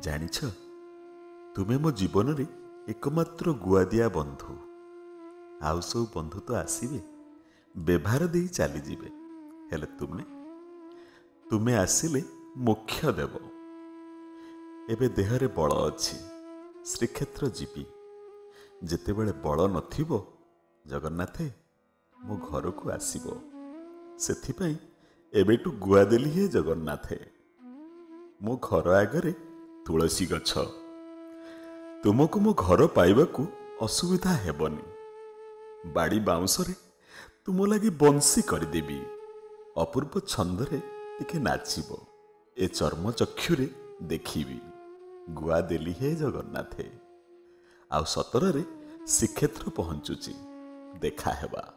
ଜାଣିଛ, ତୁମେ ମୋ ଜୀବନରେ ଏକମାତ୍ର ଗୁଆଦିଆ ବନ୍ଧୁ। ଆଉ ସବୁ ବନ୍ଧୁ ତ ଆସିବେ, ବ୍ୟବହାର ଦେଇ ଚାଲିଯିବେ, ହେଲେ ତୁମେ ଆସିଲେ ମୋକ୍ଷ ଦେବ। ଏବେ ଦେହରେ ବଳ ଅଛି, ଶ୍ରୀକ୍ଷେତ୍ର ଯିବି। ଯେତେବେଳେ ବଳ ନଥିବ, ଜଗନ୍ନାଥେ ମୋ ଘରକୁ ଆସିବ। ସେଥିପାଇଁ ଏବେଠୁ ଗୁଆ ଦେଲି ହେ ଜଗନ୍ନାଥେ। ମୋ ଘର ଆଗରେ ତୁଳସୀ ଗଛ। ତୁମକୁ ମୋ ଘର ପାଇବାକୁ ଅସୁବିଧା ହେବନି। ବାଡ଼ି ବାଉଁଶରେ ତୁମ ଲାଗି ବଂଶୀ କରିଦେବି। ଅପୂର୍ବ ଛନ୍ଦରେ ଟିକେ ନାଚିବ। ଏ ଚର୍ମଚକ୍ଷୁରେ ଦେଖିବି। ଗୁଆ ଦେଲି ହେ ଜଗନ୍ନାଥେ। ଆଉ ସତରରେ ଶ୍ରୀକ୍ଷେତ୍ର ପହଞ୍ଚୁଛି, ଦେଖା ହେବା।